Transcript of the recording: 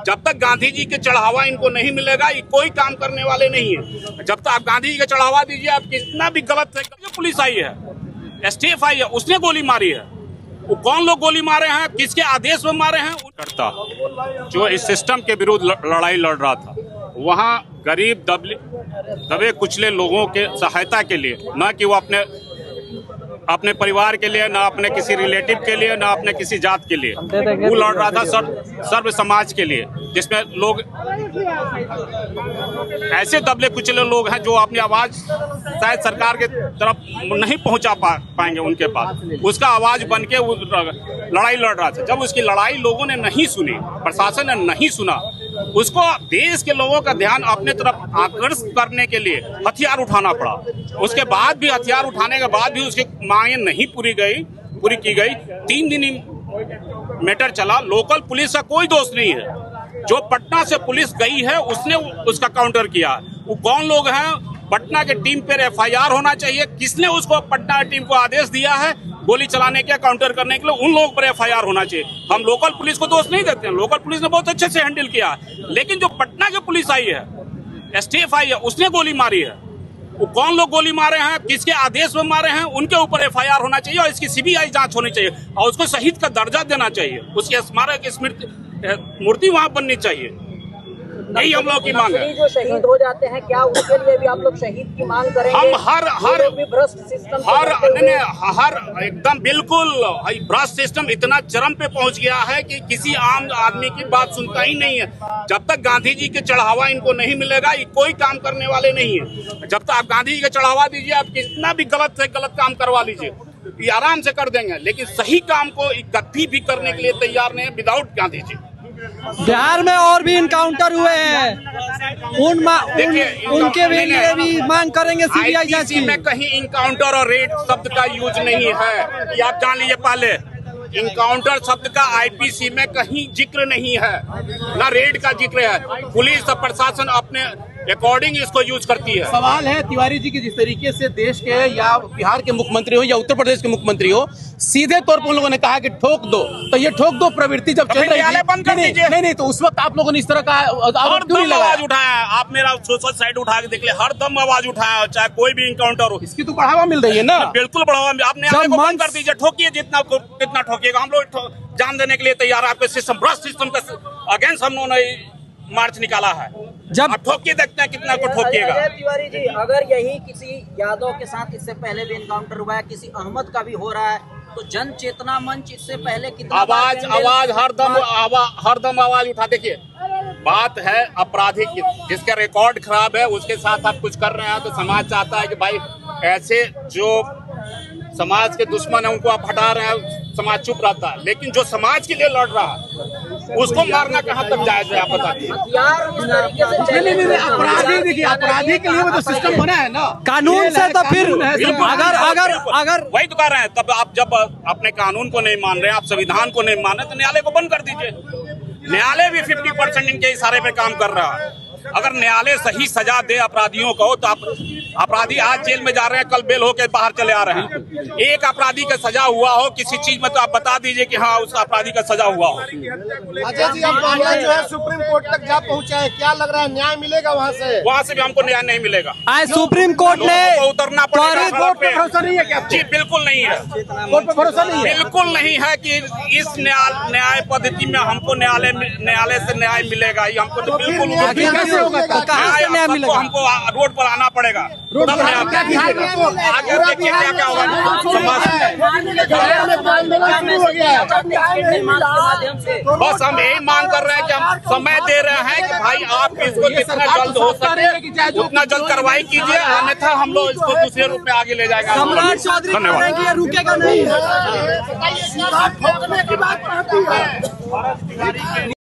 जब तक गांधी जी के चढ़ावा इनको नहीं मिलेगा, ये कोई काम करने वाले नहीं है। जब तक आप गांधी जी का चढ़ावा दीजिए, आप कितना भी गलत है। पुलिस आई है, एसटीएफ आई है, उसने गोली मारी है। वो कौन लोग गोली मारे हैं, किसके आदेश में मारे हैं, करता जो इस सिस्टम के विरुद्ध लड़ाई लड़ रहा था, वहाँ गरीब दबे कुचले लोगों के सहायता के लिए, न कि वो अपने परिवार के लिए, ना अपने किसी रिलेटिव के लिए, ना अपने किसी जात के लिए, वो लड़ रहा था सर्व समाज के लिए, जिसमें लोग ऐसे दबले कुचले लोग हैं जो अपनी आवाज शायद सरकार के तरफ नहीं पहुंचा पाएंगे उनके पास। उसका आवाज बन के वो लड़ाई लड़ रहा था। जब उसकी लड़ाई लोगों ने नहीं सुनी, प्रशासन ने नहीं सुना, उसको देश के लोगों का ध्यान अपने तरफ आकर्षित करने के लिए हथियार उठाना पड़ा। उसके बाद भी हथियार उठाने के बाद भी उसकी मांगें नहीं पूरी की गई। 3 दिन मैटर चला। लोकल पुलिस का कोई दोष नहीं है। जो पटना से पुलिस गई है उसने उसका काउंटर किया। वो कौन लोग हैं? पटना के टीम पर एफआईआर होना चाहिए। किसने उसको पटना टीम को आदेश दिया है गोली चलाने के, काउंटर करने के लिए? उन लोगों पर एफआईआर होना चाहिए। हम लोकल पुलिस को दोष नहीं देते हैं, लोकल पुलिस ने बहुत अच्छे से हैंडल किया। लेकिन जो पटना की पुलिस आई है, एसटीएफ आई है, उसने गोली मारी है। वो कौन लोग गोली मारे हैं, किसके आदेश में मारे हैं, उनके ऊपर एफआईआर होना चाहिए और इसकी सीबीआई जांच होनी चाहिए और उसको शहीद का दर्जा देना चाहिए। उसके स्मारक मूर्ति वहां बननी चाहिए। यही हम लोग की मांग है। जो शहीद हो जाते हैं, क्या उनके लिए भी आप लोग शहीद की मांग करेंगे? हम हर भ्रष्ट सिस्टम एकदम बिल्कुल भ्रष्ट सिस्टम इतना चरम पे पहुंच गया है कि किसी आम आदमी की बात सुनता ही नहीं है। जब तक गांधी जी के चढ़ावा इनको नहीं मिलेगा, ये कोई काम करने वाले नहीं है। जब तक आप गांधी जी का चढ़ावा दीजिए, आप कितना भी गलत से गलत काम करवा लीजिए, ये आराम से कर देंगे। लेकिन सही काम को कभी भी करने के लिए तैयार नहीं है विदाउट गांधी जी। बिहार में और भी इनकाउंटर हुए हैं, उनके लिए भी मांग करेंगे सीबीआई जांच की। में कहीं इनकाउंटर और रेड शब्द का यूज नहीं है, ये आप जान लीजिए। पहले इनकाउंटर शब्द का आईपीसी में कहीं जिक्र नहीं है, ना रेड का जिक्र है। पुलिस और प्रशासन अपने अकॉर्डिंग इसको यूज करती है। सवाल है तिवारी जी की, जिस तरीके से देश के या बिहार के मुख्यमंत्री हो या उत्तर प्रदेश के मुख्यमंत्री हो, सीधे तौर पर उन लोगों ने कहा कि ठोक दो, तो ये ठोक दो प्रवृत्ति जब चल रही थी, नहीं, तो उस वक्त आप लोगों ने इस तरह का आवाज उठाया। आप मेरा सोशल साइट उठा के देख ले, हर दम आवाज उठाया, चाहे कोई भी इनकाउंटर हो। इसकी तो बढ़ावा मिल रही है ना? बिल्कुल बढ़ावा। आप न्यायालय को बंद कर दीजिए, ठोकिए कितना ठोकिएगा। हम लोग जान देने के लिए तैयार है। आपके सिस्टम भ्रष्ट सिस्टम का अगेंस्ट हम लोगों ने मार्च निकाला है। जब आप ठोकिए, देखते हैं कितना को ठोकिएगा। तिवारी जी, अगर यही किसी यादव के साथ इससे पहले भी इनकाउंटर हुआ है, किसी अहमद का भी हो रहा है, तो जन चेतना मंच इससे पहले कितना आवाज हर दम आवाज उठा। देखिए, बात है आपराधिक, जिसका रिकॉर्ड खराब है उसके साथ आप कुछ कर रहे हैं, तो समाज चाहता है कि भाई ऐसे जो समाज के दुश्मन है उनको आप हटा रहे हैं, समाज चुप रहता है। लेकिन जो समाज के लिए लड़ रहा है उसको मारना कहाँ तक जायज है, आप बताइए। अपराधी के लिए वो तो सिस्टम बना है ना कानून से। तो फिर अगर वही तो कर रहे हैं। तब आप जब अपने कानून को नहीं मान रहे, आप संविधान को नहीं मान रहे, तो न्यायालय को बंद कर दीजिए। न्यायालय भी 50% इनके इशारे पे काम कर रहा है। अगर न्यायालय सही सजा दे अपराधियों को, तो अपराधी आज जेल में जा रहे हैं, कल बेल होकर बाहर चले आ रहे हैं। एक अपराधी का सजा हुआ हो किसी चीज में, तो आप बता दीजिए कि हाँ उस अपराधी का सजा हुआ हो। अजय जी, अब मामला जो है सुप्रीम कोर्ट तक जा पहुंचा है, क्या लग रहा है न्याय मिलेगा वहाँ से भी हमको न्याय नहीं मिलेगा। आज सुप्रीम कोर्ट ने उतरना पड़ेगा। भरोसा नहीं है क्या? जी बिल्कुल नहीं है, कोर्ट पर भरोसा नहीं है। बिल्कुल नहीं है कि इस न्याय पद्धति में हमको न्यायालय से न्याय मिलेगा। ये हमको तो बिल्कुल हमको रोड पर आना पड़ेगा। आगे देखिए क्या होगा बस हम यही मांग कर रहे हैं कि हम समय दे रहे हैं कि भाई आप इसको जितना जल्द हो सके उतना जल्द कार्रवाई कीजिए, अन्यथा हम लोग इसको दूसरे रूप में आगे ले जाएंगे। धन्यवाद। रुकेगा नहीं।